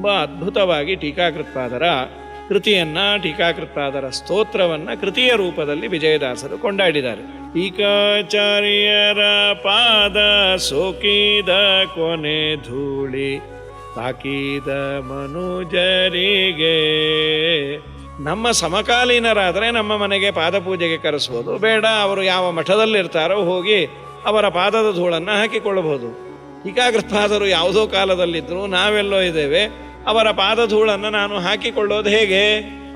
ತುಂಬ ಅದ್ಭುತವಾಗಿ ಟೀಕಾಕೃತ್ಪಾದರ ಕೃತಿಯನ್ನು, ಟೀಕಾಕೃತ್ಪಾದರ ಸ್ತೋತ್ರವನ್ನು ಕೃತಿಯ ರೂಪದಲ್ಲಿ ವಿಜಯದಾಸರು ಕೊಂಡಾಡಿದ್ದಾರೆ. ಟೀಕಾಚಾರ್ಯರ ಪಾದ ಸೋಕಿದ ಕೊನೆ ಧೂಳಿ ತಾಕೀದ ಮನುಜರಿಗೆ. ನಮ್ಮ ಸಮಕಾಲೀನರಾದರೆ ನಮ್ಮ ಮನೆಗೆ ಪಾದಪೂಜೆಗೆ ಕರೆಸ್ಬೋದು, ಬೇಡ ಅವರು ಯಾವ ಮಠದಲ್ಲಿರ್ತಾರೋ ಹೋಗಿ ಅವರ ಪಾದದ ಧೂಳನ್ನು ಹಾಕಿಕೊಳ್ಳಬಹುದು. ಟೀಕಾಕೃತ್ಪಾದರು ಯಾವುದೋ ಕಾಲದಲ್ಲಿದ್ದರು, ನಾವೆಲ್ಲೋ ಇದ್ದೇವೆ, ಅವರ ಪಾದ ಧೂಳನ್ನು ನಾನು ಹಾಕಿಕೊಳ್ಳೋದು ಹೇಗೆ,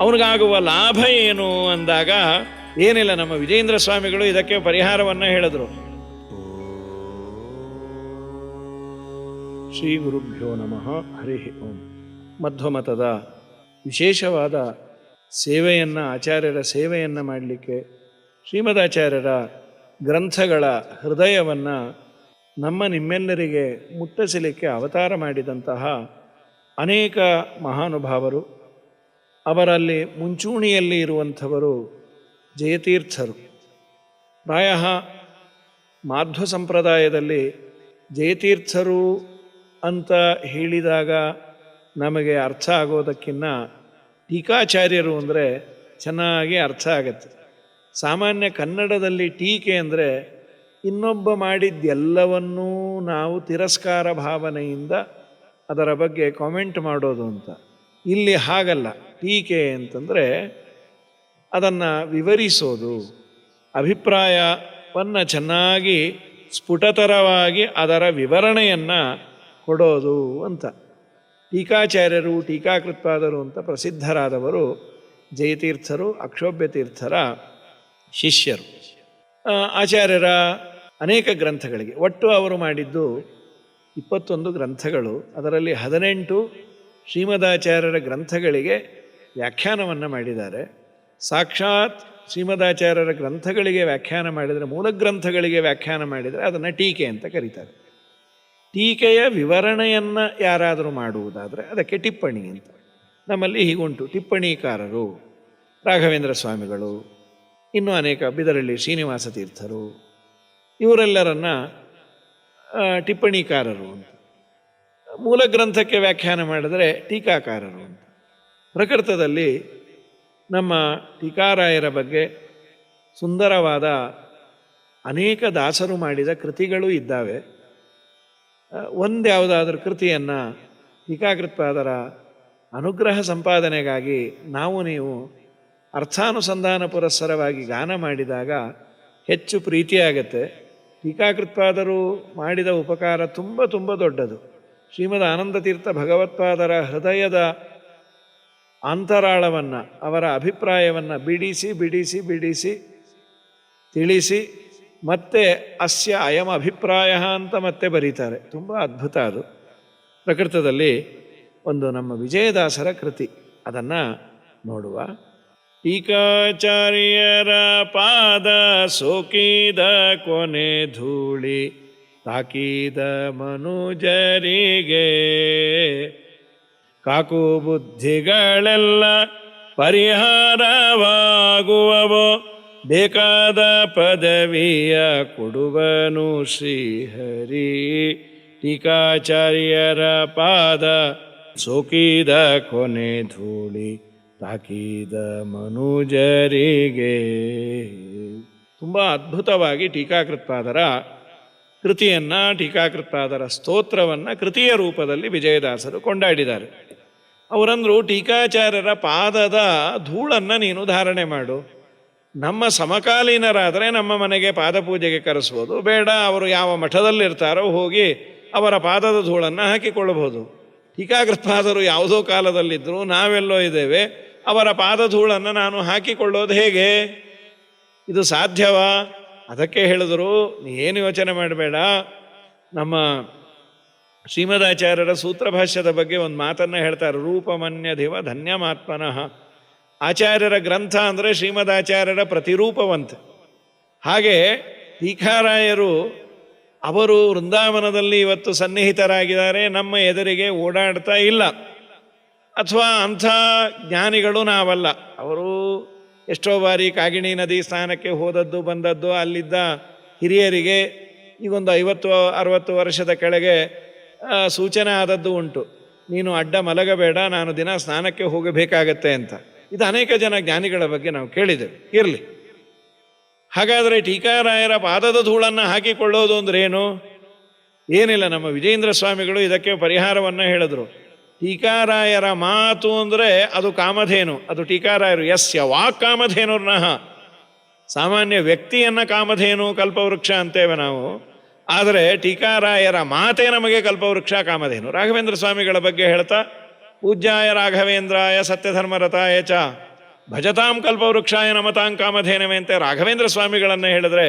ಅವನಿಗಾಗುವ ಲಾಭ ಏನು ಅಂದಾಗ ಏನಿಲ್ಲ, ನಮ್ಮ ವಿಜೇಂದ್ರ ಸ್ವಾಮಿಗಳು ಇದಕ್ಕೆ ಪರಿಹಾರವನ್ನು ಹೇಳಿದರು. ಶ್ರೀ ಗುರುಭ್ಯೋ ನಮಃ. ಹರಿ ಓಂ. ಮಧ್ವಮತದ ವಿಶೇಷವಾದ ಸೇವೆಯನ್ನು, ಆಚಾರ್ಯರ ಸೇವೆಯನ್ನು ಮಾಡಲಿಕ್ಕೆ ಶ್ರೀಮದಾಚಾರ್ಯರ ಗ್ರಂಥಗಳ ಹೃದಯವನ್ನು ನಿಮ್ಮೆಲ್ಲರಿಗೆ ಮುಟ್ಟಿಸಲಿಕ್ಕೆ ಅವತಾರ ಮಾಡಿದಂತಹ ಅನೇಕ ಮಹಾನುಭಾವರು, ಅವರಲ್ಲಿ ಮುಂಚೂಣಿಯಲ್ಲಿ ಇರುವಂಥವರು ಜಯತೀರ್ಥರು. ಪ್ರಾಯ ಮಾಧ್ವ ಸಂಪ್ರದಾಯದಲ್ಲಿ ಜಯತೀರ್ಥರು ಅಂತ ಹೇಳಿದಾಗ ನಮಗೆ ಅರ್ಥ ಆಗೋದಕ್ಕಿಂತ ಟೀಕಾಚಾರ್ಯರು ಅಂದರೆ ಚೆನ್ನಾಗಿ ಅರ್ಥ ಆಗತ್ತೆ. ಸಾಮಾನ್ಯ ಕನ್ನಡದಲ್ಲಿ ಟೀಕೆ ಅಂದರೆ ಇನ್ನೊಬ್ಬ ಮಾಡಿದ್ದೆಲ್ಲವನ್ನೂ ನಾವು ತಿರಸ್ಕಾರ ಭಾವನೆಯಿಂದ ಅದರ ಬಗ್ಗೆ ಕಾಮೆಂಟ್ ಮಾಡೋದು ಅಂತ. ಇಲ್ಲಿ ಹಾಗಲ್ಲ. ಟೀಕೆ ಅಂತಂದರೆ ಅದನ್ನು ವಿವರಿಸೋದು, ಅಭಿಪ್ರಾಯವನ್ನು ಚೆನ್ನಾಗಿ ಸ್ಫುಟತರವಾಗಿ ಅದರ ವಿವರಣೆಯನ್ನು ಕೊಡೋದು ಅಂತ. ಟೀಕಾಚಾರ್ಯರು, ಟೀಕಾಕೃತ್ಪಾದರು ಅಂತ ಪ್ರಸಿದ್ಧರಾದವರು ಜಯತೀರ್ಥರು, ಅಕ್ಷೋಭ್ಯತೀರ್ಥರ ಶಿಷ್ಯರು. ಆಚಾರ್ಯರ ಅನೇಕ ಗ್ರಂಥಗಳಿಗೆ ಒಟ್ಟು ಅವರು ಮಾಡಿದ್ದು 21 ಗ್ರಂಥಗಳು. ಅದರಲ್ಲಿ 18 ಶ್ರೀಮದಾಚಾರ್ಯರ ಗ್ರಂಥಗಳಿಗೆ ವ್ಯಾಖ್ಯಾನವನ್ನು ಮಾಡಿದ್ದಾರೆ. ಸಾಕ್ಷಾತ್ ಶ್ರೀಮದಾಚಾರ್ಯರ ಗ್ರಂಥಗಳಿಗೆ ವ್ಯಾಖ್ಯಾನ ಮಾಡಿದರೆ, ಮೂಲ ಗ್ರಂಥಗಳಿಗೆ ವ್ಯಾಖ್ಯಾನ ಮಾಡಿದರೆ ಅದನ್ನು ಟೀಕೆ ಅಂತ ಕರೀತಾರೆ. ಟೀಕೆಯ ವಿವರಣೆಯನ್ನು ಯಾರಾದರೂ ಮಾಡುವುದಾದರೆ ಅದಕ್ಕೆ ಟಿಪ್ಪಣಿ ಅಂತ. ನಮ್ಮಲ್ಲಿ ಹೀಗುಂಟು. ಟಿಪ್ಪಣಿಕಾರರು ರಾಘವೇಂದ್ರ ಸ್ವಾಮಿಗಳು, ಇನ್ನೂ ಅನೇಕ, ಬಿದರಳ್ಳಿ ಶ್ರೀನಿವಾಸ ತೀರ್ಥರು, ಇವರೆಲ್ಲರನ್ನ ಟಿಪ್ಪಣಿಕಾರರು ಅಂತ. ಮೂಲ ಗ್ರಂಥಕ್ಕೆ ವ್ಯಾಖ್ಯಾನ ಮಾಡಿದರೆ ಟೀಕಾಕಾರರು ಅಂತ. ಪ್ರಕೃತದಲ್ಲಿ ನಮ್ಮ ಟೀಕಾರಾಯರ ಬಗ್ಗೆ ಸುಂದರವಾದ ಅನೇಕ ದಾಸರು ಮಾಡಿದ ಕೃತಿಗಳು ಇದ್ದಾವೆ. ಒಂದ್ಯಾವುದಾದ್ರೂ ಕೃತಿಯನ್ನು ಟೀಕಾಕೃತ್ಪಾದರ ಅನುಗ್ರಹ ಸಂಪಾದನೆಗಾಗಿ ನೀವು ಅರ್ಥಾನುಸಂಧಾನ ಪುರಸ್ಸರವಾಗಿ ಗಾನ ಮಾಡಿದಾಗ ಹೆಚ್ಚು ಪ್ರೀತಿಯಾಗತ್ತೆ. ಟೀಕಾಕೃತ್ಪಾದರು ಮಾಡಿದ ಉಪಕಾರ ತುಂಬ ತುಂಬ ದೊಡ್ಡದು. ಶ್ರೀಮದ್ ಆನಂದತೀರ್ಥ ಭಗವತ್ಪಾದರ ಹೃದಯದ ಅಂತರಾಳವನ್ನು, ಅವರ ಅಭಿಪ್ರಾಯವನ್ನು ಬಿಡಿಸಿ ಬಿಡಿಸಿ ಬಿಡಿಸಿ ತಿಳಿಸಿ ಮತ್ತೆ ಅಸ್ಯ ಅಯಂ ಅಭಿಪ್ರಾಯ ಅಂತ ಮತ್ತೆ ಬರೀತಾರೆ. ತುಂಬ ಅದ್ಭುತ ಅದು. ಪ್ರಕೃತದಲ್ಲಿ ಒಂದು ನಮ್ಮ ವಿಜಯದಾಸರ ಕೃತಿ, ಅದನ್ನು ನೋಡುವ. ಟೀಕಾಚಾರ್ಯರ ಪಾದ ಸೋಕಿದ ಕೊನೆ ಧೂಳಿ ತಾಕೀದ ಮನುಜರಿಗೆ. ಕಾಕು ಬುದ್ಧಿಗಳೆಲ್ಲ ಪರಿಹಾರವಾಗುವವೋ, ಬೇಕಾದ ಪದವಿಯ ಕೊಡುವನು ಶ್ರೀಹರಿ. ಟೀಕಾಚಾರ್ಯರ ಪಾದ ಸೋಕಿದ ಕೊನೆ ಧೂಳಿ ತಾಕೀದ ಮನುಜರಿಗೆ. ತುಂಬ ಅದ್ಭುತವಾಗಿ ಟೀಕಾಕೃತ್ಪಾದರ ಕೃತಿಯನ್ನು, ಟೀಕಾಕೃತ್ಪಾದರ ಸ್ತೋತ್ರವನ್ನು ಕೃತಿಯ ರೂಪದಲ್ಲಿ ವಿಜಯದಾಸರು ಕೊಂಡಾಡಿದ್ದಾರೆ. ಅವರಂದರು, ಟೀಕಾಚಾರ್ಯರ ಪಾದದ ಧೂಳನ್ನು ನೀನು ಧಾರಣೆ ಮಾಡು. ನಮ್ಮ ಸಮಕಾಲೀನರಾದರೆ ನಮ್ಮ ಮನೆಗೆ ಪಾದಪೂಜೆಗೆ ಕರೆಸ್ಬೋದು, ಬೇಡ ಅವರು ಯಾವ ಮಠದಲ್ಲಿರ್ತಾರೋ ಹೋಗಿ ಅವರ ಪಾದದ ಧೂಳನ್ನು ಹಾಕಿಕೊಳ್ಳಬಹುದು. ಟೀಕಾಕೃತ್ಪಾದರು ಯಾವುದೋ ಕಾಲದಲ್ಲಿದ್ದರು, ನಾವೆಲ್ಲೋ ಇದ್ದೇವೆ, ಅವರ ಪಾದ ಧೂಳನ್ನು ನಾನು ಹಾಕಿಕೊಳ್ಳೋದು ಹೇಗೆ, ಇದು ಸಾಧ್ಯವಾ? ಅದಕ್ಕೆ ಹೇಳಿದರು, ಏನು ಯೋಚನೆ ಮಾಡಬೇಡ. ನಮ್ಮ ಶ್ರೀಮದಾಚಾರ್ಯರ ಸೂತ್ರಭಾಷ್ಯದ ಬಗ್ಗೆ ಒಂದು ಮಾತನ್ನು ಹೇಳ್ತಾರೆ, ರೂಪಮನ್ಯಧಿವ ಧನ್ಯಮಾತ್ಮನಃ. ಆಚಾರ್ಯರ ಗ್ರಂಥ ಅಂದರೆ ಶ್ರೀಮದಾಚಾರ್ಯರ ಪ್ರತಿರೂಪವಂತೆ. ಹಾಗೆ ಟೀಕಾರಾಯರು ಅವರು ವೃಂದಾವನದಲ್ಲಿ ಇವತ್ತು ಸನ್ನಿಹಿತರಾಗಿದ್ದಾರೆ, ನಮ್ಮ ಎದುರಿಗೆ ಓಡಾಡ್ತಾ ಇಲ್ಲ. ಅಥವಾ ಅಂಥ ಜ್ಞಾನಿಗಳು ನಾವಲ್ಲ. ಅವರು ಎಷ್ಟೋ ಬಾರಿ ಕಾಗಿಣಿ ನದಿ ಸ್ನಾನಕ್ಕೆ ಹೋದದ್ದು ಬಂದದ್ದು, ಅಲ್ಲಿದ್ದ ಹಿರಿಯರಿಗೆ ಈಗೊಂದು 50-60 ವರ್ಷದ ಕೆಳಗೆ ಸೂಚನೆ ಆದದ್ದು ಉಂಟು. ನೀನು ಅಡ್ಡ ಮಲಗಬೇಡ, ನಾನು ದಿನ ಸ್ನಾನಕ್ಕೆ ಹೋಗಬೇಕಾಗತ್ತೆ ಅಂತ. ಇದು ಅನೇಕ ಜನ ಜ್ಞಾನಿಗಳ ಬಗ್ಗೆ ನಾವು ಕೇಳಿದ್ದೇವೆ. ಇರಲಿ. ಹಾಗಾದರೆ ಟೀಕಾರಾಯರ ಪಾದದ ಧೂಳನ್ನು ಹಾಕಿಕೊಳ್ಳೋದು ಅಂದ್ರೆ ಏನು? ಏನಿಲ್ಲ, ನಮ್ಮ ವಿಜಯೇಂದ್ರ ಸ್ವಾಮಿಗಳು ಇದಕ್ಕೆ ಪರಿಹಾರವನ್ನು ಹೇಳಿದ್ರು. ಟೀಕಾರಾಯರ ಮಾತು ಅಂದರೆ ಅದು ಕಾಮಧೇನು, ಅದು ಟೀಕಾರಾಯರು. ಯಸ್ಯ ವಾಕ್ ಕಾಮಧೇನುರ್ನಃ. ಸಾಮಾನ್ಯ ವ್ಯಕ್ತಿಯನ್ನು ಕಾಮಧೇನು ಕಲ್ಪವೃಕ್ಷ ಅಂತೇವೆ ನಾವು, ಆದರೆ ಟೀಕಾರಾಯರ ಮಾತೇ ನಮಗೆ ಕಲ್ಪವೃಕ್ಷ ಕಾಮಧೇನು. ರಾಘವೇಂದ್ರ ಸ್ವಾಮಿಗಳ ಬಗ್ಗೆ ಹೇಳ್ತಾ, ಪೂಜ್ಯಾಯ ರಾಘವೇಂದ್ರಾಯ ಸತ್ಯಧರ್ಮರತಾಯ ಚ ಭಜತಾಂ ಕಲ್ಪವೃಕ್ಷಾಯ ನಮತಾಂ ಕಾಮಧೇನವೇ ಅಂತ ರಾಘವೇಂದ್ರ ಸ್ವಾಮಿಗಳನ್ನು ಹೇಳಿದ್ರೆ,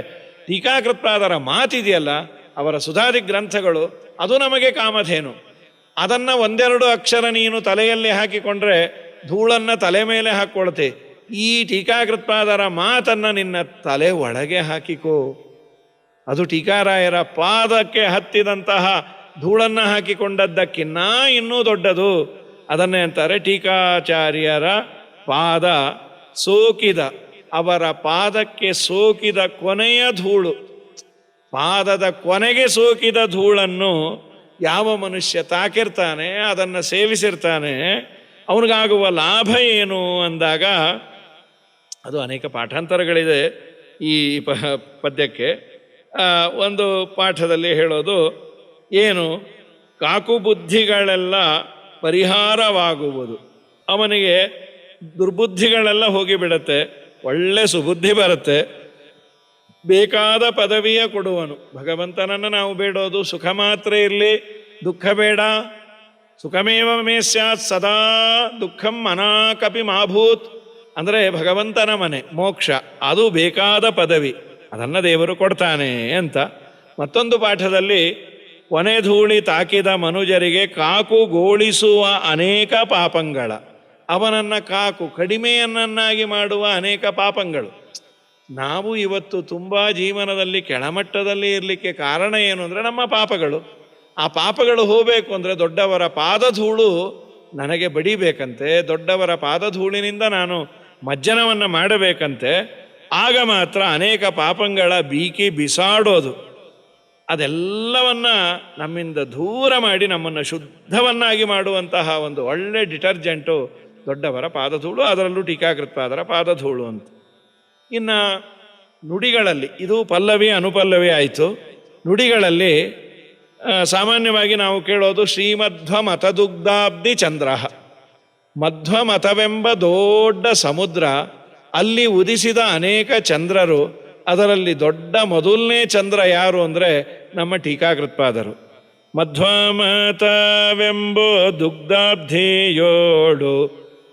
ಟೀಕಾಕೃತ್ಪಾದರ ಮಾತಿದೆಯಲ್ಲ, ಅವರ ಸುಧಾದಿ ಗ್ರಂಥಗಳು, ಅದು ನಮಗೆ ಕಾಮಧೇನು. ಅದನ್ನು ಒಂದೆರಡು ಅಕ್ಷರ ನೀನು ತಲೆಯಲ್ಲಿ ಹಾಕಿಕೊಂಡ್ರೆ ಧೂಳನ್ನು ತಲೆ ಮೇಲೆ ಹಾಕ್ಕೊಳ್ತೆ. ಈ ಟೀಕಾಕೃತ್ಪಾದರ ಮಾತನ್ನು ನಿನ್ನ ತಲೆ ಒಳಗೆ ಹಾಕಿಕೋ. ಅದು ಟೀಕಾರಾಯರ ಪಾದಕ್ಕೆ ಹತ್ತಿದಂತಹ ಧೂಳನ್ನು ಹಾಕಿಕೊಂಡದ್ದಕ್ಕಿನ್ನ ಇನ್ನೂ ದೊಡ್ಡದು. ಅದನ್ನೇ ಅಂತಾರೆ ಟೀಕಾಚಾರ್ಯರ ಪಾದ ಸೋಕಿದ, ಅವರ ಪಾದಕ್ಕೆ ಸೋಕಿದ ಕೊನೆಯ ಧೂಳು. ಪಾದದ ಕೊನೆಗೆ ಸೋಕಿದ ಧೂಳನ್ನು ಯಾವ ಮನುಷ್ಯ ತಾಕಿರ್ತಾನೆ, ಅದನ್ನು ಸೇವಿಸಿರ್ತಾನೆ, ಅವನಿಗಾಗುವ ಲಾಭ ಏನು ಅಂದಾಗ, ಅದು ಅನೇಕ ಪಾಠಾಂತರಗಳಿದೆ ಈ ಪದ್ಯಕ್ಕೆ. ಒಂದು ಪಾಠದಲ್ಲಿ ಹೇಳೋದು ಏನು, ಕಾಕು ಬುದ್ಧಿಗಳೆಲ್ಲ ಪರಿಹಾರವಾಗುವುದು. ಅವನಿಗೆ ದುರ್ಬುದ್ಧಿಗಳೆಲ್ಲ ಹೋಗಿಬಿಡತ್ತೆ, ಒಳ್ಳೆ ಸುಬುದ್ಧಿ ಬರುತ್ತೆ, ಬೇಕಾದ ಪದವಿಯ ಕೊಡುವನು. ಭಗವಂತನನ್ನು ನಾವು ಬೇಡೋದು ಸುಖ ಮಾತ್ರ ಇರಲಿ, ದುಃಖ ಬೇಡ. ಸುಖಮೇವ ಮೇ ಸ್ಯಾತ್ ಸದಾ ದುಃಖಂ ಮನಾಕಪಿ ಮಾಭೂತ್. ಅಂದರೆ ಭಗವಂತನ ಮನೆ ಮೋಕ್ಷ, ಅದು ಬೇಕಾದ ಪದವಿ, ಅದನ್ನು ದೇವರು ಕೊಡ್ತಾನೆ ಅಂತ. ಮತ್ತೊಂದು ಪಾಠದಲ್ಲಿ ಕೊನೆ ಧೂಳಿ ತಾಕಿದ ಮನುಜರಿಗೆ ಕಾಕು ಗೋಳಿಸುವ ಅನೇಕ ಪಾಪಂಗಳ, ಅವನನ್ನು ಕಾಕು ಕಡಿಮೆಯನ್ನಾಗಿ ಮಾಡುವ ಅನೇಕ ಪಾಪಗಳು. ನಾವು ಇವತ್ತು ತುಂಬ ಜೀವನದಲ್ಲಿ ಕೆಳಮಟ್ಟದಲ್ಲಿ ಇರಲಿಕ್ಕೆ ಕಾರಣ ಏನು ಅಂದರೆ ನಮ್ಮ ಪಾಪಗಳು. ಆ ಪಾಪಗಳು ಹೋಗಬೇಕು ಅಂದರೆ ದೊಡ್ಡವರ ಪಾದಧೂಳು ನನಗೆ ಬಡಿಬೇಕಂತೆ, ದೊಡ್ಡವರ ಪಾದಧೂಳಿನಿಂದ ನಾನು ಮಜ್ಜನವನ್ನು ಮಾಡಬೇಕಂತೆ. ಆಗ ಮಾತ್ರ ಅನೇಕ ಪಾಪಗಳ ಬೀಕಿ ಬಿಸಾಡೋದು, ಅದೆಲ್ಲವನ್ನ ನಮ್ಮಿಂದ ದೂರ ಮಾಡಿ ನಮ್ಮನ್ನು ಶುದ್ಧವನ್ನಾಗಿ ಮಾಡುವಂತಹ ಒಂದು ಒಳ್ಳೆ ಡಿಟರ್ಜೆಂಟು ದೊಡ್ಡವರ ಪಾದಧೂಳು, ಅದರಲ್ಲೂ ಟೀಕಾಕೃತ್ಪಾದರ ಪಾದಧೂಳು ಅಂತ. ಇನ್ನು ನುಡಿಗಳಲ್ಲಿ, ಇದು ಪಲ್ಲವಿ ಅನುಪಲ್ಲವಿ ಆಯಿತು. ನುಡಿಗಳಲ್ಲಿ ಸಾಮಾನ್ಯವಾಗಿ ನಾವು ಕೇಳೋದು ಶ್ರೀಮಧ್ವ ಮತದುಗ್ಧಾಬ್ಧಿ ಚಂದ್ರ. ಮಧ್ವ ಮತವೆಂಬ ದೊಡ್ಡ ಸಮುದ್ರ, ಅಲ್ಲಿ ಉದಿಸಿದ ಅನೇಕ ಚಂದ್ರರು, ಅದರಲ್ಲಿ ದೊಡ್ಡ ಮೊದಲನೇ ಚಂದ್ರ ಯಾರು ಅಂದರೆ ನಮ್ಮ ಟೀಕಾಕೃತ್ಪಾದರು. ಮಧ್ವಮತವೆಂಬೋ ದುಗ್ಧಾಬ್ಧಿಯೋಡು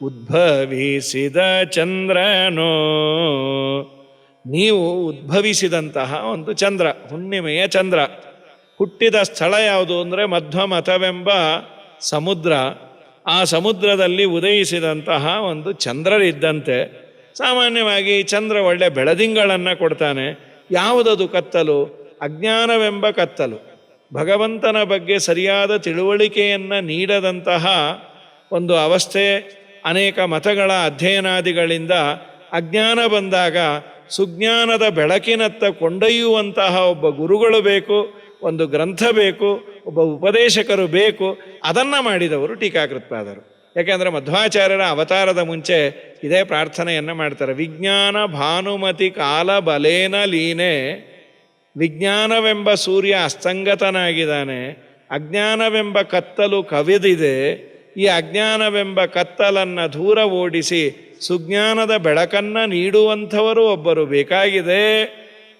ಉದ್ಭವಿಸಿದ ಚಂದ್ರನೋ. ನೀವು ಉದ್ಭವಿಸಿದಂತಹ ಒಂದು ಚಂದ್ರ, ಹುಣ್ಣಿಮೆಯ ಚಂದ್ರ. ಹುಟ್ಟಿದ ಸ್ಥಳ ಯಾವುದು ಅಂದರೆ ಮಧ್ವಮತವೆಂಬ ಸಮುದ್ರ. ಆ ಸಮುದ್ರದಲ್ಲಿ ಉದಯಿಸಿದಂತಹ ಒಂದು ಚಂದ್ರರಿದ್ದಂತೆ. ಸಾಮಾನ್ಯವಾಗಿ ಚಂದ್ರ ಒಳ್ಳೆ ಬೆಳದಿಂಗಳನ್ನು ಕೊಡ್ತಾನೆ. ಯಾವುದದು ಕತ್ತಲು? ಅಜ್ಞಾನವೆಂಬ ಕತ್ತಲು. ಭಗವಂತನ ಬಗ್ಗೆ ಸರಿಯಾದ ತಿಳುವಳಿಕೆಯನ್ನು ನೀಡದಂತಹ ಒಂದು ಅವಸ್ಥೆ. ಅನೇಕ ಮತಗಳ ಅಧ್ಯಯನಾದಿಗಳಿಂದ ಅಜ್ಞಾನ ಬಂದಾಗ ಸುಜ್ಞಾನದ ಬೆಳಕಿನತ್ತ ಕೊಂಡೊಯ್ಯುವಂತಹ ಒಬ್ಬ ಗುರುಗಳು ಬೇಕು, ಒಂದು ಗ್ರಂಥ ಬೇಕು, ಒಬ್ಬ ಉಪದೇಶಕರು ಬೇಕು. ಅದನ್ನು ಮಾಡಿದವರು ಟೀಕಾಕೃತ್ಪಾದರು. ಯಾಕೆಂದರೆ ಮಧ್ವಾಚಾರ್ಯರ ಅವತಾರದ ಮುಂಚೆ ಇದೇ ಪ್ರಾರ್ಥನೆಯನ್ನು ಮಾಡ್ತಾರೆ. ವಿಜ್ಞಾನ ಭಾನುಮತಿ ಕಾಲ ಬಲೇನ ಲೀನೆ. ವಿಜ್ಞಾನವೆಂಬ ಸೂರ್ಯ ಅಸ್ತಂಗತನಾಗಿದ್ದಾನೆ, ಅಜ್ಞಾನವೆಂಬ ಕತ್ತಲು ಕವಿದಿದೆ. ಈ ಅಜ್ಞಾನವೆಂಬ ಕತ್ತಲನ್ನು ದೂರ ಓಡಿಸಿ ಸುಜ್ಞಾನದ ಬೆಳಕನ್ನು ನೀಡುವಂಥವರು ಒಬ್ಬರು ಬೇಕಾಗಿದೆ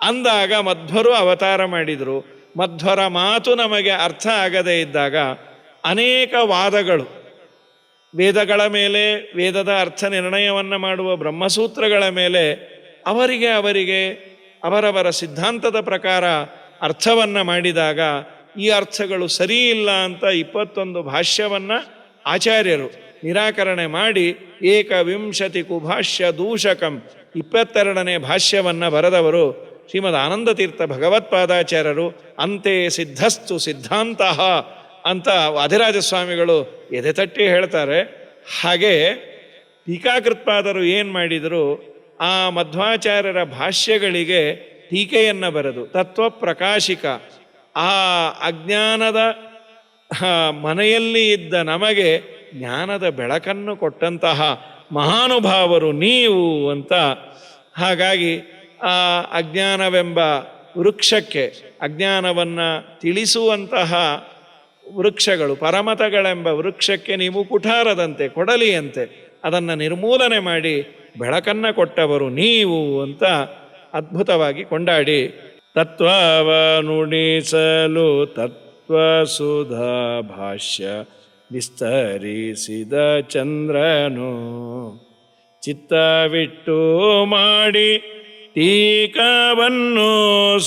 ಅಂದಾಗ ಮಧ್ವರು ಅವತಾರ ಮಾಡಿದರು. ಮಧ್ವರ ಮಾತು ನಮಗೆ ಅರ್ಥ ಆಗದೇ ಇದ್ದಾಗ ಅನೇಕ ವಾದಗಳು, ವೇದಗಳ ಮೇಲೆ, ವೇದದ ಅರ್ಥ ನಿರ್ಣಯವನ್ನು ಮಾಡುವ ಬ್ರಹ್ಮಸೂತ್ರಗಳ ಮೇಲೆ ಅವರಿಗೆ ಅವರವರ ಸಿದ್ಧಾಂತದ ಪ್ರಕಾರ ಅರ್ಥವನ್ನು ಮಾಡಿದಾಗ ಈ ಅರ್ಥಗಳು ಸರಿಯಿಲ್ಲ ಅಂತ 21 ಭಾಷ್ಯವನ್ನು ಆಚಾರ್ಯರು ನಿರಾಕರಣೆ ಮಾಡಿ ಏಕವಿಂಶತಿ ಕುಭಾಷ್ಯ ದೂಷಕಂ 22ನೇ ಭಾಷ್ಯವನ್ನು ಬರೆದವರು ಶ್ರೀಮದ್ ಆನಂದತೀರ್ಥ ಭಗವತ್ಪಾದಾಚಾರ್ಯರು. ಅಂತೆ ಸಿದ್ಧಸ್ತು ಸಿದ್ಧಾಂತಃ ಅಂತ ವಾದಿರಾಜ ಸ್ವಾಮಿಗಳು ಎದೆತಟ್ಟಿ ಹೇಳ್ತಾರೆ. ಹಾಗೆ ಟೀಕಾಕೃತ್ಪಾದರು ಏನು ಮಾಡಿದರು, ಆ ಮಧ್ವಾಚಾರ್ಯರ ಭಾಷ್ಯಗಳಿಗೆ ಟೀಕೆಯನ್ನು ಬರೆದು ತತ್ವ ಪ್ರಕಾಶಿಕ, ಆ ಅಜ್ಞಾನದ ಮನೆಯಲ್ಲಿ ಇದ್ದ ನಮಗೆ ಜ್ಞಾನದ ಬೆಳಕನ್ನು ಕೊಟ್ಟಂತಹ ಮಹಾನುಭಾವರು ನೀವು ಅಂತ. ಹಾಗಾಗಿ ಆ ಅಜ್ಞಾನವೆಂಬ ವೃಕ್ಷಕ್ಕೆ, ಅಜ್ಞಾನವನ್ನು ತಿಳಿಸುವಂತಹ ವೃಕ್ಷಗಳು, ಪರಮತಗಳೆಂಬ ವೃಕ್ಷಕ್ಕೆ ನೀವು ಕುಠಾರದಂತೆ, ಕೊಡಲಿಯಂತೆ ಅದನ್ನು ನಿರ್ಮೂಲನೆ ಮಾಡಿ ಬೆಳಕನ್ನು ಕೊಟ್ಟವರು ನೀವು ಅಂತ ಅದ್ಭುತವಾಗಿ ಕೊಂಡಾಡಿ, ತತ್ವವ ನುಡಿಸಲು ತತ್ವಸುಧಾ ಭಾಷ್ಯ ವಿಸ್ತರಿಸಿದ ಚಂದ್ರನು, ಚಿತ್ತವಿಟ್ಟು ಮಾಡಿ ಟೀಕವನ್ನು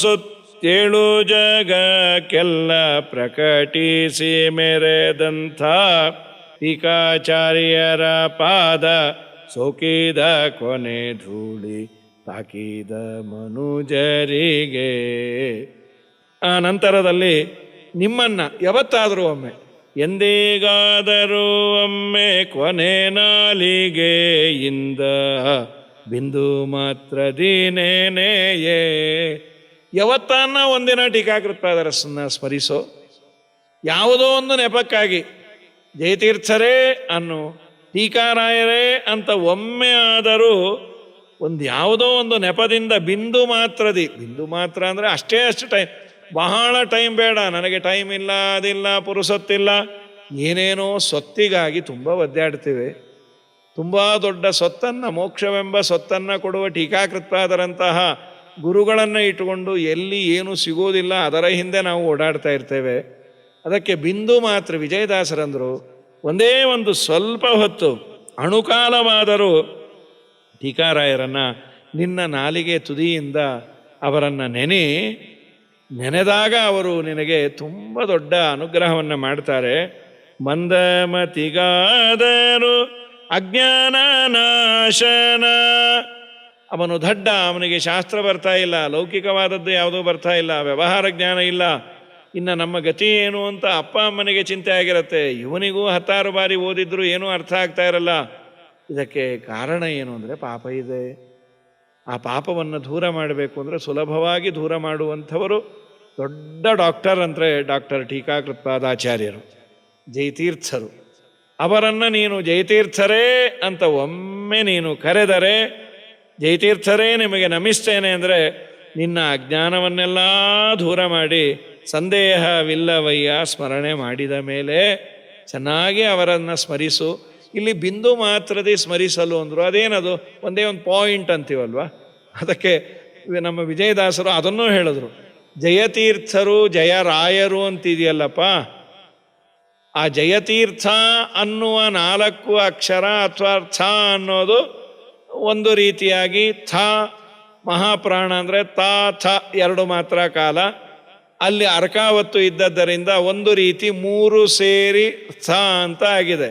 ಸುತ್ತೇಳು ಜಗಕ್ಕೆಲ್ಲ ಪ್ರಕಟಿಸಿ ಮೆರೆದಂಥ ಟೀಕಾಚಾರ್ಯರ ಪಾದ ಸೋಕಿದ ಕೊನೆ ಧೂಳಿ ತಾಕಿದ ಮನುಜರಿಗೆ. ಆ ನಂತರದಲ್ಲಿ ನಿಮ್ಮನ್ನು ಯಾವತ್ತಾದರೂ ಒಮ್ಮೆ, ಎಂದಿಗಾದರೂ ಒಮ್ಮೆ ಕೊನೆ ನಾಲಿಗೆಯಿಂದ ಬಿಂದು ಮಾತ್ರದಿನೇನೆಯೇ, ಯಾವತ್ತನ್ನ ಒಂದಿನ ಟೀಕಾಕೃತ್ಪಾದರಸನ್ನ ಸ್ಮರಿಸೋ. ಯಾವುದೋ ಒಂದು ನೆಪಕ್ಕಾಗಿ ಜಯತೀರ್ಥರೇ ಅನ್ನು, ಟೀಕಾರಾಯರೇ ಅಂತ ಒಮ್ಮೆ ಆದರೂ ಒಂದು ಯಾವುದೋ ಒಂದು ನೆಪದಿಂದ ಬಿಂದು ಮಾತ್ರ ಅಂದರೆ ಅಷ್ಟು ಟೈಮ್, ಬಹಳ ಟೈಮ್ ಬೇಡ, ನನಗೆ ಟೈಮ್ ಇಲ್ಲ, ಅದಿಲ್ಲ, ಪುರುಸೊತ್ತಿಲ್ಲ, ಏನೇನೋ ಸೊತ್ತಿಗಾಗಿ ತುಂಬ ಒದ್ದಾಡ್ತೀವಿ. ತುಂಬ ದೊಡ್ಡ ಸೊತ್ತನ್ನು, ಮೋಕ್ಷವೆಂಬ ಸೊತ್ತನ್ನು ಕೊಡುವ ಟೀಕಾಕೃತ್ಪಾದರಂತಹ ಗುರುಗಳನ್ನು ಇಟ್ಟುಕೊಂಡು ಎಲ್ಲಿ ಏನು ಸಿಗೋದಿಲ್ಲ ಅದರ ಹಿಂದೆ ನಾವು ಓಡಾಡ್ತಾ ಇರ್ತೇವೆ. ಅದಕ್ಕೆ ಬಿಂದು ಮಾತ್ರ ವಿಜಯದಾಸರಂದರು ಒಂದೇ ಒಂದು ಸ್ವಲ್ಪ ಹೊತ್ತು ಅಣುಕಾಲವಾದರೂ ಟೀಕಾರಾಯರನ್ನು ನಿನ್ನ ನಾಲಿಗೆ ತುದಿಯಿಂದ ಅವರನ್ನು ನೆನೆದಾಗ ಅವರು ನಿನಗೆ ತುಂಬ ದೊಡ್ಡ ಅನುಗ್ರಹವನ್ನು ಮಾಡ್ತಾರೆ. ಮಂದಮತಿಗಾದರು ಅಜ್ಞಾನ ನಾಶನ, ಅವನು ದಡ್ಡ, ಅವನಿಗೆ ಶಾಸ್ತ್ರ ಬರ್ತಾ ಇಲ್ಲ, ಲೌಕಿಕವಾದದ್ದು ಯಾವುದೂ ಬರ್ತಾ ಇಲ್ಲ, ವ್ಯವಹಾರ ಜ್ಞಾನ ಇಲ್ಲ, ಇನ್ನು ನಮ್ಮ ಗತಿ ಏನು ಅಂತ ಅಪ್ಪ ಅಮ್ಮನಿಗೆ ಚಿಂತೆ ಆಗಿರುತ್ತೆ. ಇವನಿಗೂ 10 ಬಾರಿ ಓದಿದ್ರು ಏನೂ ಅರ್ಥ ಆಗ್ತಾ ಇರಲ್ಲ. ಇದಕ್ಕೆ ಕಾರಣ ಏನು ಅಂದರೆ ಪಾಪ ಇದೆ. ಆ ಪಾಪವನ್ನು ದೂರ ಮಾಡಬೇಕು ಅಂದರೆ ಸುಲಭವಾಗಿ ದೂರ ಮಾಡುವಂಥವರು ದೊಡ್ಡ ಡಾಕ್ಟರ್ ಅಂದರೆ ಡಾಕ್ಟರ್ ಟೀಕಾಕೃತ್ಪಾದಾಚಾರ್ಯರು, ಜಯತೀರ್ಥರು. ಅವರನ್ನು ನೀನು ಜಯತೀರ್ಥರೇ ಅಂತ ಒಮ್ಮೆ ನೀನು ಕರೆದರೆ, ಜಯತೀರ್ಥರೇ ನಿಮಗೆ ನಮಿಸ್ತೇನೆ ಅಂದರೆ ನಿನ್ನ ಅಜ್ಞಾನವನ್ನೆಲ್ಲ ದೂರ ಮಾಡಿ ಸಂದೇಹವಿಲ್ಲವಯ್ಯ ಸ್ಮರಣೆ ಮಾಡಿದ ಮೇಲೆ ಚೆನ್ನಾಗಿ ಅವರನ್ನು ಸ್ಮರಿಸು. ಇಲ್ಲಿ ಬಿಂದು ಮಾತ್ರದೇ ಸ್ಮರಿಸಲು ಅಂದರು. ಅದೇನದು? ಒಂದೇ ಒಂದು ಪಾಯಿಂಟ್ ಅಂತೀವಲ್ವ, ಅದಕ್ಕೆ ನಮ್ಮ ವಿಜಯದಾಸರು ಅದನ್ನೂ ಹೇಳಿದ್ರು. ಜಯತೀರ್ಥರು ಜಯರಾಯರು ಅಂತಿದೆಯಲ್ಲಪ್ಪ, ಆ ಜಯತೀರ್ಥ ಅನ್ನುವ 4 ಅಕ್ಷರ ಅಥವಾ ಥ ಅನ್ನೋದು ಒಂದು ರೀತಿಯಾಗಿ ಥ, ಮಹಾಪ್ರಾಣ ಅಂದರೆ ತಾ ಥ 2 ಮಾತ್ರ ಕಾಲ, ಅಲ್ಲಿ ಅರ್ಕಾವತ್ತು ಇದ್ದದ್ದರಿಂದ ಒಂದು ರೀತಿ 3 ಸೇರಿ ಥ ಅಂತ ಆಗಿದೆ.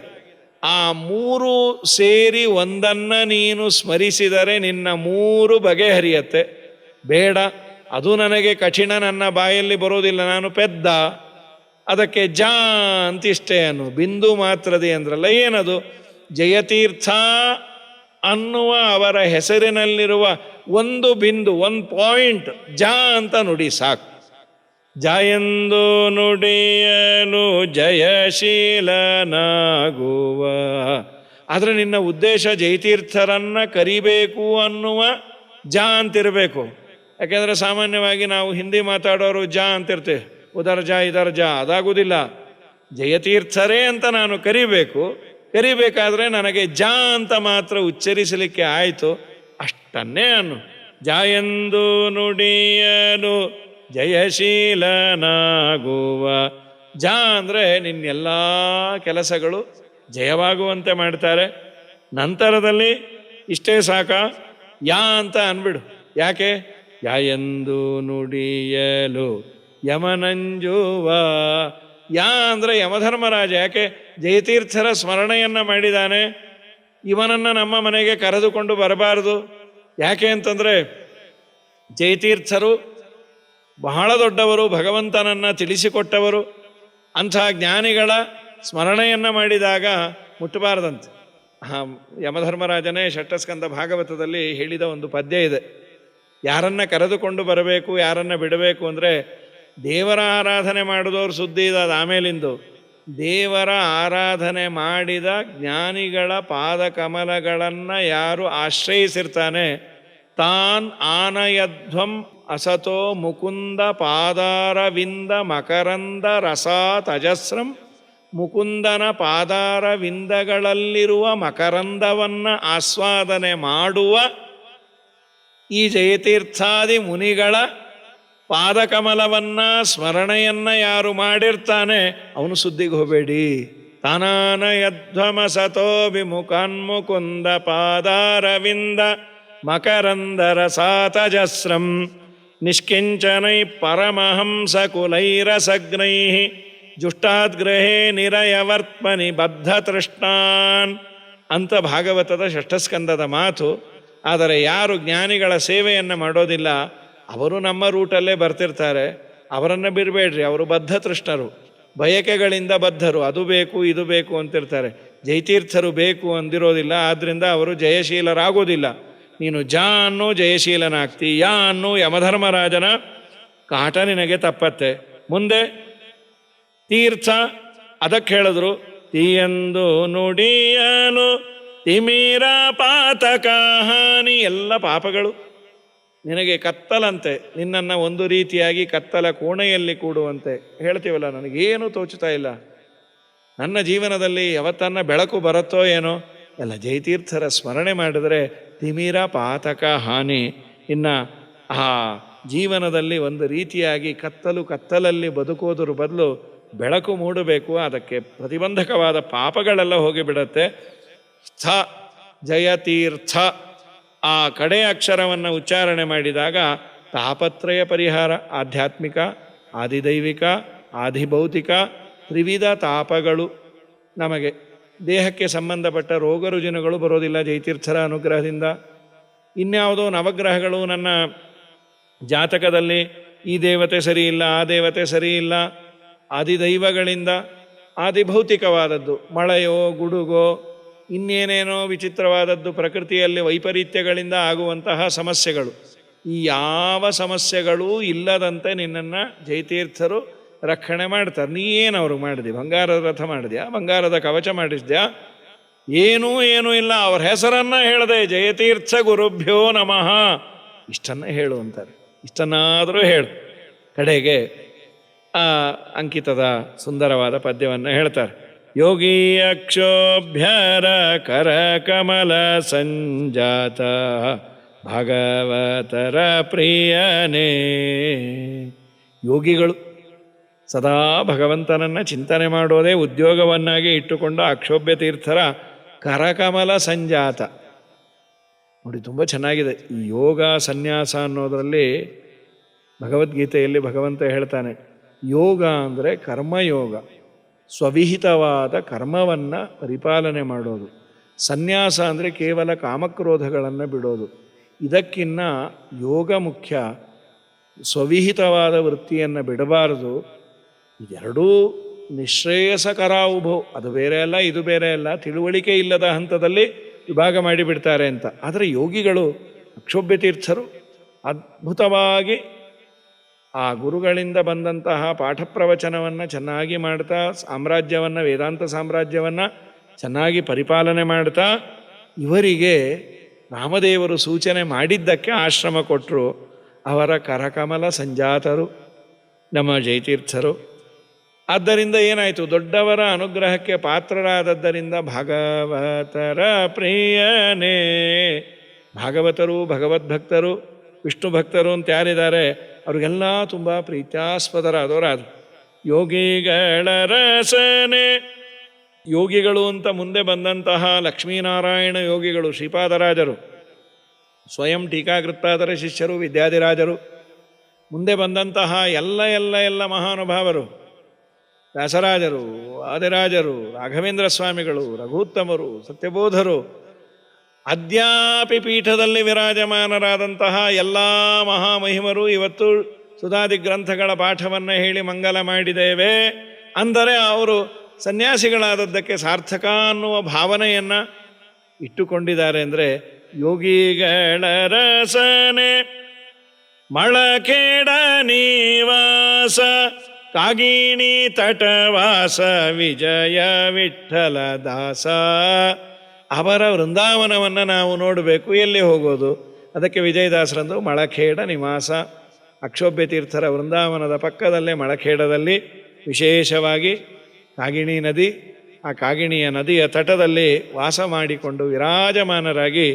ಆ 3 ಸೇರಿ ಒಂದನ್ನು ನೀನು ಸ್ಮರಿಸಿದರೆ ನಿನ್ನ 3 ಬಗೆಹರಿಯತ್ತೆ. ಬೇಡ, ಅದು ನನಗೆ ಕಠಿಣ, ನನ್ನ ಬಾಯಲ್ಲಿ ಬರೋದಿಲ್ಲ, ನಾನು ಪೆದ್ದ, ಅದಕ್ಕೆ ಜಾ ಅಂತಿಷ್ಟೇ ಅನ್ನು. ಬಿಂದು ಮಾತ್ರದೇ ಅಂದ್ರಲ್ಲ, ಏನದು? ಜಯತೀರ್ಥ ಅನ್ನುವ ಅವರ ಹೆಸರಿನಲ್ಲಿರುವ ಒಂದು ಬಿಂದು, ಒಂದು ಪಾಯಿಂಟ್ ಜಾ ಅಂತ ನುಡಿ ಸಾಕು. ಜಾಯೆಂದು ನುಡಿಯಲು ಜಯಶೀಲನಾಗುವ. ಆದರೆ ನಿನ್ನ ಉದ್ದೇಶ ಜಯತೀರ್ಥರನ್ನು ಕರಿಬೇಕು ಅನ್ನುವ ಜಾ ಅಂತಿರಬೇಕು. ಯಾಕೆಂದರೆ ಸಾಮಾನ್ಯವಾಗಿ ನಾವು ಹಿಂದಿ ಮಾತಾಡೋರು ಜಾ ಅಂತಿರ್ತೇವೆ, ಉದರ ಜಾ ಇದರ ಜಾ, ಅದಾಗುವುದಿಲ್ಲ. ಜಯತೀರ್ಥರೇ ಅಂತ ನಾನು ಕರಿಬೇಕಾದ್ರೆ ನನಗೆ ಜಾ ಅಂತ ಮಾತ್ರ ಉಚ್ಚರಿಸಲಿಕ್ಕೆ ಆಯಿತು, ಅಷ್ಟನ್ನೇ ಅನ್ನು. ಜಾಯೆಂದು ನುಡಿಯಲು ಜಯಶೀಲನಾಗುವ. ಜಾ ಅಂದರೆ ನಿನ್ನೆಲ್ಲ ಕೆಲಸಗಳು ಜಯವಾಗುವಂತೆ ಮಾಡ್ತಾರೆ. ನಂತರದಲ್ಲಿ ಇಷ್ಟೇ ಸಾಕ, ಯಾ ಅಂತ ಅನ್ಬಿಡು. ಯಾಕೆ? ಯಾ ಎಂದು ನುಡಿಯಲು ಯಮನಂಜುವ. ಯಾ ಅಂದರೆ ಯಮಧರ್ಮರಾಜ. ಯಾಕೆ? ಜಯತೀರ್ಥರ ಸ್ಮರಣೆಯನ್ನು ಮಾಡಿದ್ದಾನೆ, ಇವನನ್ನು ನಮ್ಮ ಮನೆಗೆ ಕರೆದುಕೊಂಡು ಬರಬಾರದು. ಯಾಕೆ ಅಂತಂದರೆ ಜಯತೀರ್ಥರು ಬಹಳ ದೊಡ್ಡವರು, ಭಗವಂತನನ್ನು ತಿಳಿಸಿಕೊಟ್ಟವರು. ಅಂಥ ಜ್ಞಾನಿಗಳ ಸ್ಮರಣೆಯನ್ನು ಮಾಡಿದಾಗ ಮುಟ್ಟಬಾರದಂತೆ. ಯಮಧರ್ಮರಾಜನೇ ಷಟ್ಟಸ್ಕಂದ ಭಾಗವತದಲ್ಲಿ ಹೇಳಿದ ಒಂದು ಪದ್ಯ ಇದೆ. ಯಾರನ್ನು ಕರೆದುಕೊಂಡು ಬರಬೇಕು, ಯಾರನ್ನು ಬಿಡಬೇಕು ಅಂದರೆ ದೇವರ ಆರಾಧನೆ ಮಾಡಿದವ್ರು ಸುದ್ದಿ ಇದೆ, ಅದು ಆಮೇಲಿಂದು. ದೇವರ ಆರಾಧನೆ ಮಾಡಿದ ಜ್ಞಾನಿಗಳ ಪಾದಕಮಲಗಳನ್ನು ಯಾರು ಆಶ್ರಯಿಸಿರ್ತಾನೆ, ತಾನ್ ಆನಯಧ್ವಂ ಅಸತೋ ಮುಕುಂದ ಪಾದಾರವಿಂದ ಮಕರಂದ ರಸಾತ್ ಅಜಸ್ರಂ. ಮುಕುಂದನ ಪಾದಾರವಿಂದಗಳಲ್ಲಿರುವ ಮಕರಂದವನ್ನು ಆಸ್ವಾದನೆ ಮಾಡುವ ಈ ಜಯತೀರ್ಥಾದಿ ಮುನಿಗಳ ಪಾದಕಮಲವನ್ನು ಸ್ಮರಣೆಯನ್ನು ಯಾರು ಮಾಡಿರ್ತಾನೆ ಅವನು ಸುದ್ದಿಗೆ ಹೋಗಬೇಡಿ. ತಾನಾನಯಧ್ವಮಸತೋ ವಿಮುಖಾನ್ಮುಕುಂದ ಪಾದಾರವಿಂದ ಮಕರಂದ ರಸಾತಜಸ್ರಂ ನಿಷ್ಕಿಂಚನೈ ಪರಮಹಂಸಕುಲೈರಸಗ್ನೈ ಜುಷ್ಟಾದ್ಗ್ರಹೇ ನಿರಯವರ್ತ್ಮನಿ ಬದ್ಧತೃಷ್ಣಾನ್ ಅಂತ ಭಾಗವತದ ಷಷ್ಠಸ್ಕಂದದ ಮಾತು. ಆದರೆ ಯಾರು ಜ್ಞಾನಿಗಳ ಸೇವೆಯನ್ನು ಮಾಡೋದಿಲ್ಲ ಅವರು ನಮ್ಮ ರೂಟಲ್ಲೇ ಬರ್ತಿರ್ತಾರೆ. ಅವರನ್ನು ಬಿಡಬೇಡ್ರಿ, ಅವರು ಬದ್ಧತೃಷ್ಣರು, ಬಯಕೆಗಳಿಂದ ಬದ್ಧರು, ಅದು ಬೇಕು ಇದು ಬೇಕು ಅಂತಿರ್ತಾರೆ. ಜಯತೀರ್ಥರು ಬೇಕು ಅಂದಿರೋದಿಲ್ಲ, ಆದ್ದರಿಂದ ಅವರು ಜಯಶೀಲರಾಗೋದಿಲ್ಲ. ನೀನು ಜ ಅನ್ನೋ ಜಯಶೀಲನಾಗ್ತಿ, ಯಾ ಅನ್ನೋ ಯಮಧರ್ಮರಾಜನ ಕಾಟ ನಿನಗೆ ತಪ್ಪತ್ತೆ. ಮುಂದೆ ತೀರ್ಥ ಅದಕ್ಕೆ ಹೇಳಿದ್ರು, ತೀಯಂದು ನುಡಿಯನು ತಿಮಿರ ಪಾತಕ ಹಾನಿ. ಎಲ್ಲ ಪಾಪಗಳು ನಿನಗೆ ಕತ್ತಲಂತೆ, ನಿನ್ನನ್ನು ಒಂದು ರೀತಿಯಾಗಿ ಕತ್ತಲ ಕೋಣೆಯಲ್ಲಿ ಕೂಡುವಂತೆ. ಹೇಳ್ತೀವಲ್ಲ, ನನಗೇನು ತೋಚುತ್ತಾ ಇಲ್ಲ, ನನ್ನ ಜೀವನದಲ್ಲಿ ಯಾವತ್ತನ್ನ ಬೆಳಕು ಬರುತ್ತೋ ಏನೋ. ಎಲ್ಲ ಜಯತೀರ್ಥರ ಸ್ಮರಣೆ ಮಾಡಿದರೆ ತಿಮಿರ ಪಾತಕ ಹಾನಿ. ಇನ್ನು ಆ ಜೀವನದಲ್ಲಿ ಒಂದು ರೀತಿಯಾಗಿ ಕತ್ತಲಲ್ಲಿ ಬದುಕೋದ್ರ ಬದಲು ಬೆಳಕು ಮೂಡಬೇಕು. ಅದಕ್ಕೆ ಪ್ರತಿಬಂಧಕವಾದ ಪಾಪಗಳೆಲ್ಲ ಹೋಗಿಬಿಡತ್ತೆ. ಸ್ಥ ಜಯತೀರ್ಥ ಆ ಕಡೆಯ ಅಕ್ಷರವನ್ನು ಉಚ್ಚಾರಣೆ ಮಾಡಿದಾಗ ತಾಪತ್ರಯ ಪರಿಹಾರ, ಆಧ್ಯಾತ್ಮಿಕ, ಆದಿದೈವಿಕ, ಆದಿಭೌತಿಕ ತ್ರಿವಿಧ ತಾಪಗಳು, ನಮಗೆ ದೇಹಕ್ಕೆ ಸಂಬಂಧಪಟ್ಟ ರೋಗ ರುಜಿನಗಳು ಬರೋದಿಲ್ಲ ಜಯತೀರ್ಥರ ಅನುಗ್ರಹದಿಂದ. ಇನ್ಯಾವುದೋ ನವಗ್ರಹಗಳು ನನ್ನ ಜಾತಕದಲ್ಲಿ ಈ ದೇವತೆ ಸರಿ ಇಲ್ಲ, ಆ ದೇವತೆ ಸರಿ ಇಲ್ಲ, ಆದಿದೈವಗಳಿಂದ ಆದಿಭೌತಿಕವಾದದ್ದು ಮಳೆಯೋ ಗುಡುಗೋ ಇನ್ನೇನೇನೋ ವಿಚಿತ್ರವಾದದ್ದು ಪ್ರಕೃತಿಯಲ್ಲಿ ವೈಪರೀತ್ಯಗಳಿಂದ ಆಗುವಂತಹ ಸಮಸ್ಯೆಗಳು, ಈ ಯಾವ ಸಮಸ್ಯೆಗಳೂ ಇಲ್ಲದಂತೆ ನಿನ್ನನ್ನು ಜಯತೀರ್ಥರು ರಕ್ಷಣೆ ಮಾಡ್ತಾರೆ. ನೀ ಏನು ಅವ್ರಿಗೆ ಮಾಡಿದೆ? ಬಂಗಾರದ ರಥ ಮಾಡಿದ್ಯಾ? ಬಂಗಾರದ ಕವಚ ಮಾಡಿಸ್ದ್ಯಾ? ಏನೂ ಇಲ್ಲ. ಅವ್ರ ಹೆಸರನ್ನು ಹೇಳದೆ ಜಯತೀರ್ಥ ಗುರುಭ್ಯೋ ನಮಃ ಇಷ್ಟನ್ನು ಹೇಳು ಅಂತಾರೆ. ಇಷ್ಟನ್ನಾದರೂ ಹೇಳು. ಕಡೆಗೆ ಆ ಅಂಕಿತದ ಸುಂದರವಾದ ಪದ್ಯವನ್ನು ಹೇಳ್ತಾರೆ. ಯೋಗಿ ಅಕ್ಷೋಭ್ಯರ ಕರ ಕಮಲ ಸಂಜಾತ ಭಾಗವತರ ಪ್ರಿಯನೇ. ಯೋಗಿಗಳು ಸದಾ ಭಗವಂತನನ್ನು ಚಿಂತನೆ ಮಾಡೋದೇ ಉದ್ಯೋಗವನ್ನಾಗಿ ಇಟ್ಟುಕೊಂಡ ಅಕ್ಷೋಭ್ಯ ತೀರ್ಥರ ಕರಕಮಲ ಸಂಜಾತ. ನೋಡಿ, ತುಂಬ ಚೆನ್ನಾಗಿದೆ. ಈ ಯೋಗ ಸನ್ಯಾಸ ಅನ್ನೋದರಲ್ಲಿ ಭಗವದ್ಗೀತೆಯಲ್ಲಿ ಭಗವಂತ ಹೇಳ್ತಾನೆ, ಯೋಗ ಅಂದರೆ ಕರ್ಮಯೋಗ, ಸ್ವವಿಹಿತವಾದ ಕರ್ಮವನ್ನು ಪರಿಪಾಲನೆ ಮಾಡೋದು. ಸನ್ಯಾಸ ಅಂದರೆ ಕೇವಲ ಕಾಮಕ್ರೋಧಗಳನ್ನು ಬಿಡೋದು. ಇದಕ್ಕಿನ್ನ ಯೋಗ ಮುಖ್ಯ. ಸ್ವವಿಹಿತವಾದ ವೃತ್ತಿಯನ್ನು ಬಿಡಬಾರದು. ಇದೆರಡೂ ನಿಶ್ರೇಯಸಕರ ಉಭವು. ಅದು ಬೇರೆ ಅಲ್ಲ, ಇದು ಬೇರೆ ಅಲ್ಲ. ತಿಳುವಳಿಕೆ ಇಲ್ಲದ ಹಂತದಲ್ಲಿ ವಿಭಾಗ ಮಾಡಿಬಿಡ್ತಾರೆ ಅಂತ. ಆದರೆ ಯೋಗಿಗಳು, ಅಕ್ಷೋಭ್ಯ ತೀರ್ಥರು ಅದ್ಭುತವಾಗಿ ಆ ಗುರುಗಳಿಂದ ಬಂದಂತಹ ಪಾಠ ಪ್ರವಚನವನ್ನು ಚೆನ್ನಾಗಿ ಮಾಡ್ತಾ, ಸಾಮ್ರಾಜ್ಯವನ್ನು, ವೇದಾಂತ ಸಾಮ್ರಾಜ್ಯವನ್ನು ಚೆನ್ನಾಗಿ ಪರಿಪಾಲನೆ ಮಾಡ್ತಾ, ಇವರಿಗೆ ರಾಮದೇವರು ಸೂಚನೆ ಮಾಡಿದ್ದಕ್ಕೆ ಆಶ್ರಮ ಕೊಟ್ಟರು. ಅವರ ಕರಕಮಲ ಸಂಜಾತರು ನಮ್ಮ ಜಯತೀರ್ಥರು. ಆದ್ದರಿಂದ ಏನಾಯಿತು? ದೊಡ್ಡವರ ಅನುಗ್ರಹಕ್ಕೆ ಪಾತ್ರರಾದದ್ದರಿಂದ ಭಾಗವತರ ಪ್ರಿಯನೇ. ಭಾಗವತರು, ಭಗವದ್ಭಕ್ತರು, ವಿಷ್ಣು ಭಕ್ತರು ಅಂತ ಯಾರಿದ್ದಾರೆ ಅವ್ರಿಗೆಲ್ಲ ತುಂಬ ಪ್ರೀತ್ಯಾಸ್ಪದರಾದವರಾದರು. ಯೋಗಿಗಳ ರಸನೆ. ಯೋಗಿಗಳು ಅಂತ ಮುಂದೆ ಬಂದಂತಹ ಲಕ್ಷ್ಮೀನಾರಾಯಣ ಯೋಗಿಗಳು, ಶ್ರೀಪಾದರಾಜರು, ಸ್ವಯಂ ಟೀಕಾಕೃತ್ಪಾದರ ಶಿಷ್ಯರು, ವಿದ್ಯಾಧಿರಾಜರು, ಮುಂದೆ ಬಂದಂತಹ ಎಲ್ಲ ಮಹಾನುಭಾವರು, ವ್ಯಾಸರಾಜರು, ಆದಿರಾಜರು, ರಾಘವೇಂದ್ರ ಸ್ವಾಮಿಗಳು, ರಘುತ್ತಮರು, ಸತ್ಯಬೋಧರು, ಅದ್ಯಾಪಿ ಪೀಠದಲ್ಲಿ ವಿರಾಜಮಾನರಾದಂತಹ ಎಲ್ಲ ಮಹಾಮಹಿಮರು ಇವತ್ತು ಸುಧಾದಿ ಗ್ರಂಥಗಳ ಪಾಠವನ್ನು ಹೇಳಿ ಮಂಗಲ ಮಾಡಿದ್ದೇವೆ ಅಂದರೆ ಅವರು ಸನ್ಯಾಸಿಗಳಾದದ್ದಕ್ಕೆ ಸಾರ್ಥಕ ಅನ್ನುವ ಭಾವನೆಯನ್ನು ಇಟ್ಟುಕೊಂಡಿದ್ದಾರೆ. ಅಂದರೆ ಯೋಗಿಗಳ ರಸನೆ ಮಳಕೇಡ ನಿವಾಸ ಕಾಗಿಣಿ ತಟವಾಸ ವಿಜಯ ವಿಠ್ಠಲ ದಾಸ. ಅವರ ವೃಂದಾವನವನ್ನು ನಾವು ನೋಡಬೇಕು. ಎಲ್ಲಿ ಹೋಗೋದು? ಅದಕ್ಕೆ ವಿಜಯದಾಸರಂದು ಮಳಖೇಡ ನಿವಾಸ. ಅಕ್ಷೋಭ್ಯ ತೀರ್ಥರ ವೃಂದಾವನದ ಪಕ್ಕದಲ್ಲೇ ಮಳಖೇಡದಲ್ಲಿ ವಿಶೇಷವಾಗಿ ಕಾಗಿಣಿ ನದಿ, ಆ ಕಾಗಿಣಿಯ ನದಿಯ ತಟದಲ್ಲಿ ವಾಸ ಮಾಡಿಕೊಂಡು ವಿರಾಜಮಾನರಾಗಿ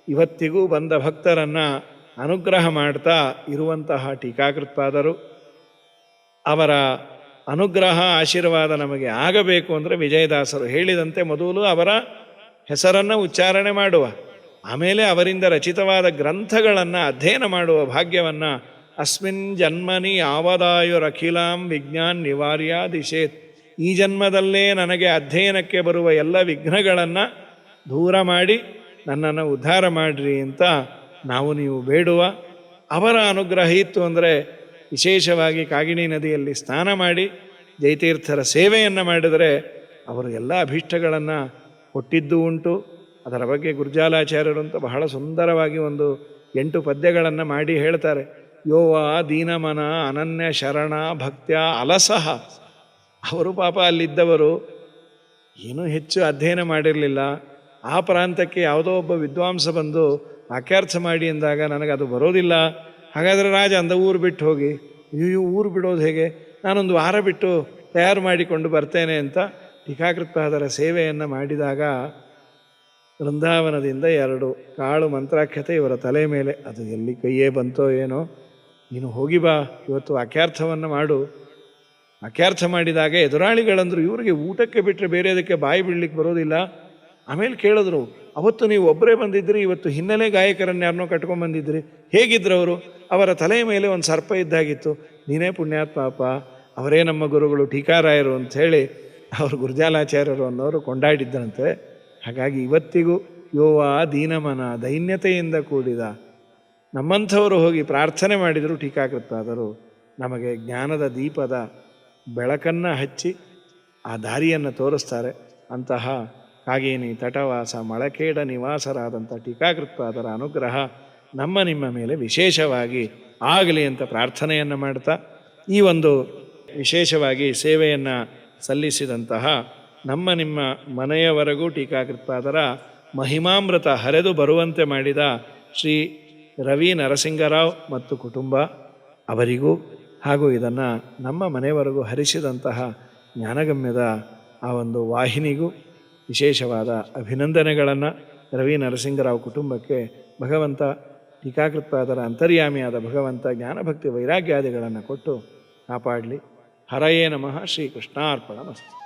ಇವತ್ತಿಗೂ ಬಂದ ಭಕ್ತರನ್ನು ಅನುಗ್ರಹ ಮಾಡ್ತಾ ಇರುವಂತಹ ಟೀಕಾಕೃತ್ಪಾದರು. ಅವರ ಅನುಗ್ರಹ ಆಶೀರ್ವಾದ ನಮಗೆ ಆಗಬೇಕು ಅಂದರೆ ವಿಜಯದಾಸರು ಹೇಳಿದಂತೆ ಮೊದಲು ಅವರ ಹೆಸರನ್ನು ಉಚ್ಚಾರಣೆ ಮಾಡುವ, ಆಮೇಲೆ ಅವರಿಂದ ರಚಿತವಾದ ಗ್ರಂಥಗಳನ್ನು ಅಧ್ಯಯನ ಮಾಡುವ ಭಾಗ್ಯವನ್ನು ಅಸ್ಮಿನ್ ಜನ್ಮನಿ ಯಾವದಾಯುರಖಿಲಾಂ ವಿಜ್ಞಾನ್ ನಿವಾರ್ಯ ದಿಶೇತ್. ಈ ಜನ್ಮದಲ್ಲೇ ನನಗೆ ಅಧ್ಯಯನಕ್ಕೆ ಬರುವ ಎಲ್ಲ ವಿಘ್ನಗಳನ್ನು ದೂರ ಮಾಡಿ ನನ್ನನ್ನು ಉದ್ಧಾರ ಮಾಡಿರಿ ಅಂತ ನಾವು ನೀವು ಬೇಡುವ. ಅವರ ಅನುಗ್ರಹ ಇತ್ತು ಅಂದರೆ ವಿಶೇಷವಾಗಿ ಕಾಗಿಣಿ ನದಿಯಲ್ಲಿ ಸ್ನಾನ ಮಾಡಿ ಜಯತೀರ್ಥರ ಸೇವೆಯನ್ನು ಮಾಡಿದರೆ ಅವರು ಎಲ್ಲ ಅಭೀಷ್ಟಗಳನ್ನು ಕೊಟ್ಟಿದ್ದು ಉಂಟು. ಅದರ ಬಗ್ಗೆ ಗುರ್ಜಾಲಾಚಾರ್ಯರು ಅಂತ ಬಹಳ ಸುಂದರವಾಗಿ ಒಂದು 8 ಪದ್ಯಗಳನ್ನು ಮಾಡಿ ಹೇಳ್ತಾರೆ. ಯೋವ ದೀನಮನ ಅನನ್ಯ ಶರಣ ಭಕ್ತ್ಯ ಅಲಸಹ. ಅವರು ಪಾಪ ಅಲ್ಲಿದ್ದವರು ಏನೂ ಹೆಚ್ಚು ಅಧ್ಯಯನ ಮಾಡಿರಲಿಲ್ಲ. ಆ ಪ್ರಾಂತಕ್ಕೆ ಯಾವುದೋ ಒಬ್ಬ ವಿದ್ವಾಂಸ ಬಂದು ವಾಕ್ಯಾರ್ಥ ಮಾಡಿ ಅಂದಾಗ ನನಗದು ಬರೋದಿಲ್ಲ, ಹಾಗಾದರೆ ರಾಜ ಅಂದ ಊರು ಬಿಟ್ಟು ಹೋಗಿ. ಅಯ್ಯೋ ಊರು ಬಿಡೋದು ಹೇಗೆ, ನಾನೊಂದು ವಾರ ಬಿಟ್ಟು ತಯಾರು ಮಾಡಿಕೊಂಡು ಬರ್ತೇನೆ ಅಂತ ಟೀಕಾಕೃತ್ಪಾದರ ಸೇವೆಯನ್ನು ಮಾಡಿದಾಗ ವೃಂದಾವನದಿಂದ 2 ಕಾಳು ಮಂತ್ರಾಖ್ಯತೆ ಇವರ ತಲೆ ಮೇಲೆ. ಅದು ಎಲ್ಲಿ ಕೈಯೇ ಬಂತೋ ಏನೋ, ನೀನು ಹೋಗಿ ಬಾ, ಇವತ್ತು ವಾಕ್ಯಾರ್ಥವನ್ನು ಮಾಡು. ವಾಕ್ಯಾರ್ಥ ಮಾಡಿದಾಗ ಎದುರಾಳಿಗಳಂದರು ಇವರಿಗೆ ಊಟಕ್ಕೆ ಬಿಟ್ಟರೆ ಬೇರೆ ಅದಕ್ಕೆ ಬಾಯಿ ಬಿಡ್ಲಿಕ್ಕೆ ಬರೋದಿಲ್ಲ. ಆಮೇಲೆ ಕೇಳಿದ್ರು, ಅವತ್ತು ನೀವು ಒಬ್ಬರೇ ಬಂದಿದ್ರಿ, ಇವತ್ತು ಹಿನ್ನೆಲೆ ಗಾಯಕರನ್ನು ಯಾರನ್ನೋ ಕಟ್ಕೊಂಡ್ಬಂದಿದ್ರಿ, ಹೇಗಿದ್ರು ಅವರು? ಅವರ ತಲೆಯ ಮೇಲೆ ಒಂದು ಸರ್ಪ ಇದ್ದಾಗಿತ್ತು. ನೀನೇ ಪುಣ್ಯಾತ್ಮಪ್ಪ, ಅವರೇ ನಮ್ಮ ಗುರುಗಳು ಟೀಕಾರಾಯರು ಅಂಥೇಳಿ ಅವರು ಗುರ್ಜಾಲಾಚಾರ್ಯರು ಅನ್ನೋರು ಕೊಂಡಾಡಿದ್ದರಂತೆ. ಹಾಗಾಗಿ ಇವತ್ತಿಗೂ ಯೋವ ದೀನಮನ, ದೈನ್ಯತೆಯಿಂದ ಕೂಡಿದ ನಮ್ಮಂಥವರು ಹೋಗಿ ಪ್ರಾರ್ಥನೆ ಮಾಡಿದರು ಟೀಕಾಕೃತ್ಪಾದರು ನಮಗೆ ಜ್ಞಾನದ ದೀಪದ ಬೆಳಕನ್ನು ಹಚ್ಚಿ ಆ ದಾರಿಯನ್ನು ತೋರಿಸ್ತಾರೆ. ಅಂತಹ ಕಾಗಿಣಿ ತಟವಾಸ ಮಳಖೇಡ ನಿವಾಸರಾದಂಥ ಟೀಕಾಕೃತ್ಪಾದರ ಅನುಗ್ರಹ ನಮ್ಮ ನಿಮ್ಮ ಮೇಲೆ ವಿಶೇಷವಾಗಿ ಆಗಲಿ ಅಂತ ಪ್ರಾರ್ಥನೆಯನ್ನು ಮಾಡ್ತಾ, ಈ ಒಂದು ವಿಶೇಷವಾಗಿ ಸೇವೆಯನ್ನು ಸಲ್ಲಿಸಿದಂತಹ ನಮ್ಮ ನಿಮ್ಮ ಮನೆಯವರೆಗೂ ಟೀಕಾಕೃತ್ಪಾದರ ಮಹಿಮಾಮೃತ ಹರಿದು ಬರುವಂತೆ ಮಾಡಿದ ಶ್ರೀ ರವಿ ನರಸಿಂಗರಾವ್ ಮತ್ತು ಕುಟುಂಬ ಅವರಿಗೂ, ಹಾಗೂ ಇದನ್ನು ನಮ್ಮ ಮನೆಯವರೆಗೂ ಹರಿಸಿದಂತಹ ಜ್ಞಾನಗಮ್ಯದ ಆ ಒಂದು ವಾಹಿನಿಗೂ ವಿಶೇಷವಾದ ಅಭಿನಂದನೆಗಳನ್ನು. ರವಿ ನರಸಿಂಗರಾವ್ ಕುಟುಂಬಕ್ಕೆ ಭಗವಂತ ಟೀಕಾಕೃತ್ಪಾದರ ಅಂತರ್ಯಾಮಿಯಾದ ಭಗವಂತ ಜ್ಞಾನಭಕ್ತಿ ವೈರಾಗ್ಯಾದಿಗಳನ್ನು ಕೊಟ್ಟು ಕಾಪಾಡಲಿ. ಹರಯೇ ನಮಃ. ಶ್ರೀಕೃಷ್ಣಾರ್ಪಣಮಸ್ತು.